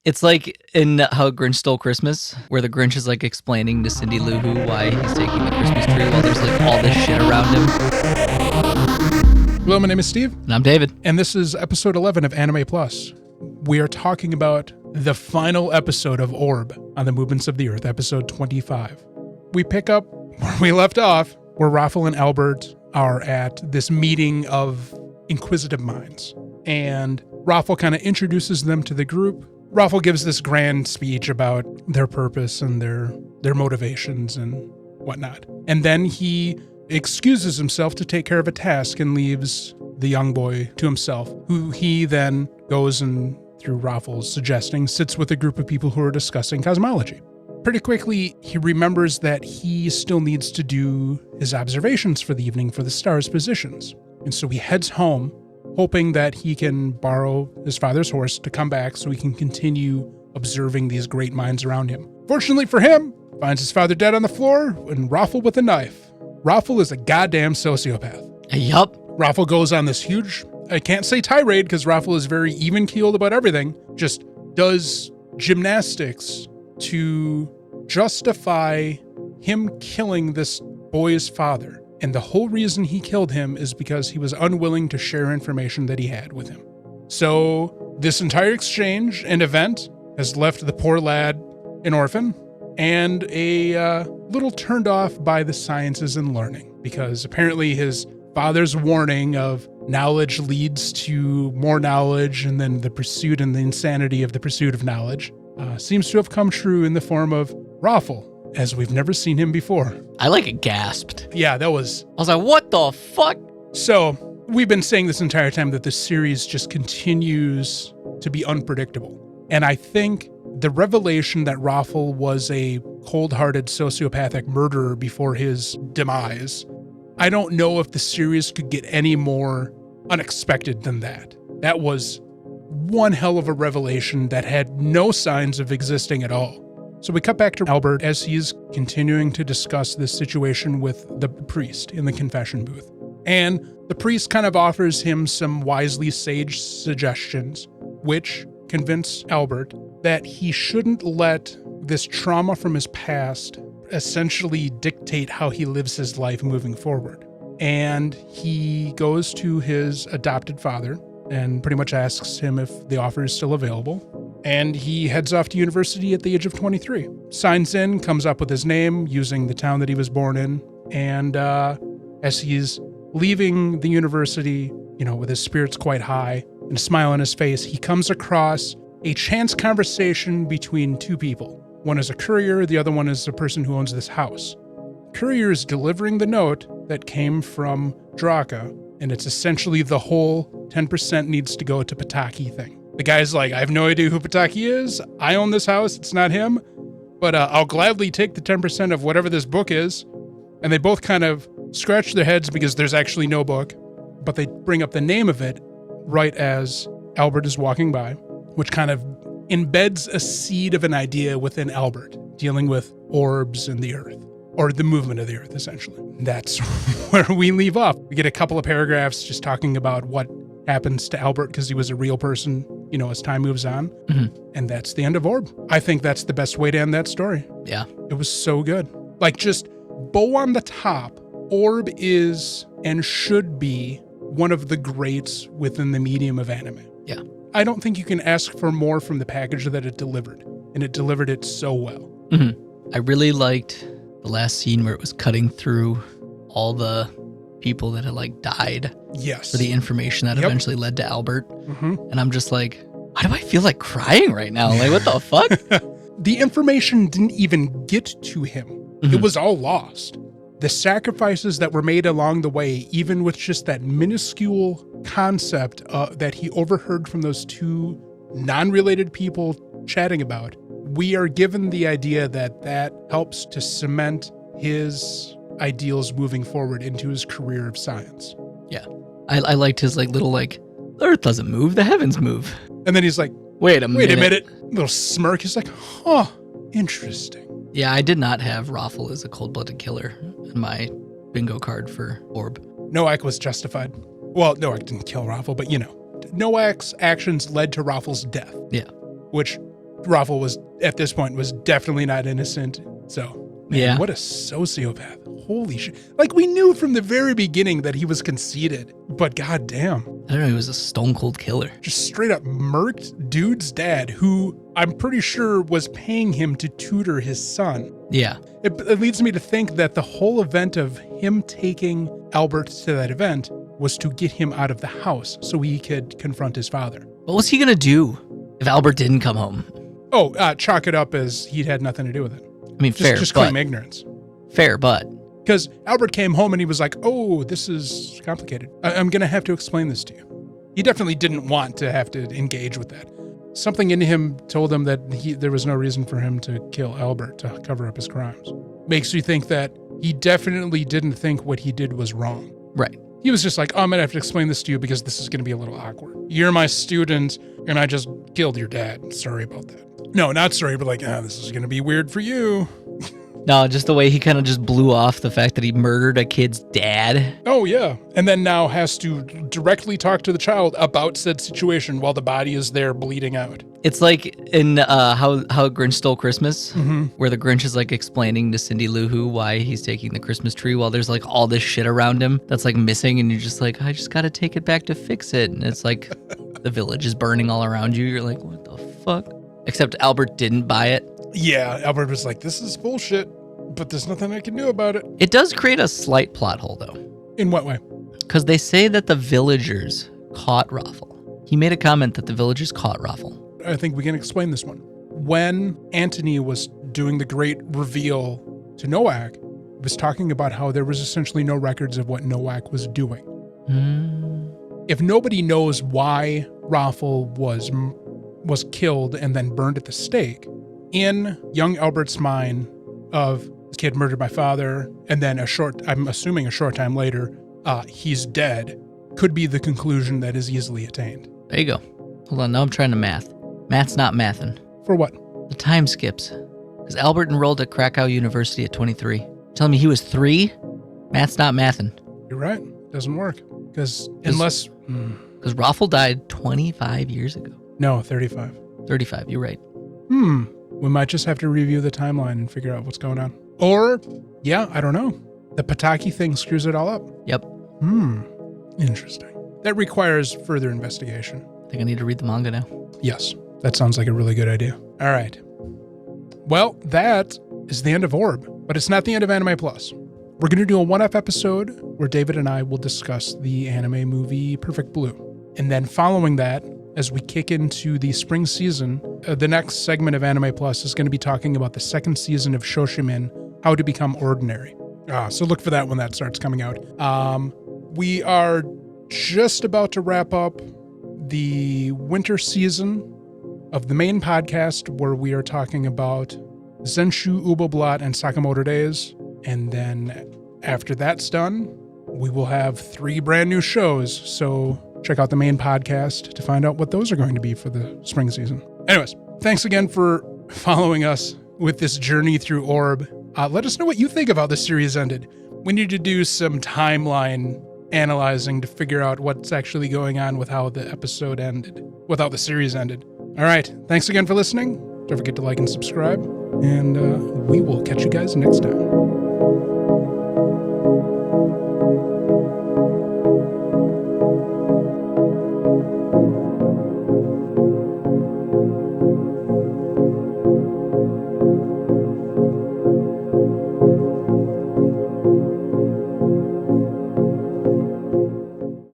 It's like in How Grinch Stole Christmas, where the Grinch is like explaining to Cindy Lou Who why he's taking the Christmas tree while there's like all this shit around him. Hello, my name is Steve. And I'm David. And this is episode 11 of Anime Plus. We are talking about the final episode of Orb on the Movements of the Earth, episode 25. We pick up where we left off, where Raffle and Albert are at this meeting of inquisitive minds. And Raffle kind of introduces them to the group. Raffle gives this grand speech about their purpose and their motivations and whatnot. And then he excuses himself to take care of a task and leaves the young boy to himself, who he then goes and, through Raffle's suggesting, sits with a group of people who are discussing cosmology. Pretty quickly, he remembers that he still needs to do his observations for the evening for the stars' positions. And so he heads home, hoping that he can borrow his father's horse to come back so he can continue observing these great minds around him. Fortunately for him, finds his father dead on the floor and Raffle with a knife. Raffle is a goddamn sociopath. Yup. Raffle goes on this huge, I can't say tirade because Raffle is very even-keeled about everything, just does gymnastics to justify him killing this boy's father. And the whole reason he killed him is because he was unwilling to share information that he had with him. So this entire exchange and event has left the poor lad an orphan and a little turned off by the sciences and learning, because apparently his father's warning of knowledge leads to more knowledge and then the pursuit and the insanity of the pursuit of knowledge seems to have come true in the form of Raffle, as we've never seen him before. I like gasped. Yeah, I was like, what the fuck? So we've been saying this entire time that this series just continues to be unpredictable. And I think the revelation that Raffle was a cold-hearted sociopathic murderer before his demise, I don't know if the series could get any more unexpected than that. That was one hell of a revelation that had no signs of existing at all. So we cut back to Albert as he's continuing to discuss this situation with the priest in the confession booth. And the priest kind of offers him some wisely sage suggestions, which convince Albert that he shouldn't let this trauma from his past essentially dictate how he lives his life moving forward. And he goes to his adopted father and pretty much asks him if the offer is still available. And he heads off to university at the age of 23. Signs in, comes up with his name using the town that he was born in. And as he's leaving the university, with his spirits quite high and a smile on his face, he comes across a chance conversation between two people. One is a courier, the other one is the person who owns this house. The courier is delivering the note that came from Draka, and it's essentially the whole 10% needs to go to Pataki thing. The guy's like, I have no idea who Pataki is. I own this house. It's not him. But I'll gladly take the 10% of whatever this book is. And they both kind of scratch their heads because there's actually no book. But they bring up the name of it right as Albert is walking by, which kind of embeds a seed of an idea within Albert, dealing with orbs and the earth, or the movement of the earth, essentially. That's where we leave off. We get a couple of paragraphs just talking about what happens to Albert because he was a real person, as time moves on. Mm-hmm. And that's the end of Orb. I think that's the best way to end that story. Yeah. It was so good. Like, just bow on the top, Orb is and should be one of the greats within the medium of anime. Yeah. I don't think you can ask for more from the package that it delivered. And it delivered it so well. Mm-hmm. I really liked the last scene where it was cutting through all the people that had died. Yes. For the information that eventually led to Albert. Mm-hmm. And I'm just like, why do I feel like crying right now? Like, what the fuck? The information didn't even get to him. Mm-hmm. It was all lost. The sacrifices that were made along the way, even with just that minuscule concept that he overheard from those two non-related people chatting about, we are given the idea that helps to cement his ideals moving forward into his career of science. Yeah. I liked his little the earth doesn't move, the heavens move. And then he's like, wait a minute. Little smirk. He's like, huh, interesting. Yeah, I did not have Raffle as a cold-blooded killer in my bingo card for Orb. Noak was justified. Well, Noak didn't kill Raffle, but Noak's actions led to Raffle's death. Yeah. Which Raffle was, at this point, was definitely not innocent. So, man, Yeah. what a sociopath. Holy shit. Like, we knew from the very beginning that he was conceited, but goddamn. I don't know, he was a stone cold killer. Just straight up murked dude's dad, who I'm pretty sure was paying him to tutor his son. Yeah. It leads me to think that the whole event of him taking Albert to that event was to get him out of the house so he could confront his father. What was he going to do if Albert didn't come home? Oh, chalk it up as he'd had nothing to do with it. I mean, fair, Just but... claim ignorance. Fair, but... Because Albert came home and he was like, oh, this is complicated. I'm going to have to explain this to you. He definitely didn't want to have to engage with that. Something in him told him that there was no reason for him to kill Albert to cover up his crimes. Makes you think that he definitely didn't think what he did was wrong. Right. He was just like, oh, I'm going to have to explain this to you because this is going to be a little awkward. You're my student and I just killed your dad. Sorry about that. No, not sorry, but like, this is going to be weird for you. No, just the way he kind of just blew off the fact that he murdered a kid's dad. Oh, yeah. And then now has to directly talk to the child about said situation while the body is there bleeding out. It's like in How Grinch Stole Christmas, where the Grinch is like explaining to Cindy Lou Who why he's taking the Christmas tree while there's like all this shit around him that's like missing, and you're just like, I just got to take it back to fix it. And it's like the village is burning all around you. You're like, what the fuck? Except Albert didn't buy it. Yeah, Albert was like, this is bullshit, but there's nothing I can do about it. It does create a slight plot hole, though. In what way? Because they say that the villagers caught Raffle. He made a comment that the villagers caught Raffle. I think we can explain this one. When Antony was doing the great reveal to Nowak, he was talking about how there was essentially no records of what Nowak was doing. If nobody knows why Raffle was killed and then burned at the stake, in young Albert's mind of this kid murdered my father, and then I'm assuming a short time later, he's dead, could be the conclusion that is easily attained. There you go. Hold on, now I'm trying to math. Math's not mathin'. For what? The time skips. Because Albert enrolled at Krakow University at 23. Telling me he was 3? Math's not mathin'. You're right. Doesn't work. Because unless... Because Raffle died 25 years ago. No, 35. 35, you're right. We might just have to review the timeline and figure out what's going on. Or, yeah, I don't know. The Pataki thing screws it all up. Yep. Interesting. That requires further investigation. I think I need to read the manga now. Yes, that sounds like a really good idea. All right. Well, that is the end of Orb, but it's not the end of Anime Plus. We're going to do a one-off episode where David and I will discuss the anime movie Perfect Blue. And then following that, as we kick into the spring season, the next segment of Anime Plus is going to be talking about the second season of Shoshimin, How to Become Ordinary. So look for that when that starts coming out. We are just about to wrap up the winter season of the main podcast, where we are talking about Zenshu, Ubel, Blatt, and Sakamoto days. And then after that's done, we will have 3 brand new shows. So check out the main podcast to find out what those are going to be for the spring season. Anyways, thanks again for following us with this journey through Orb. Let us know what you think of how the series ended. We need to do some timeline analyzing to figure out what's actually going on with how the episode ended, with how the series ended. All right. Thanks again for listening. Don't forget to like and subscribe, and we will catch you guys next time.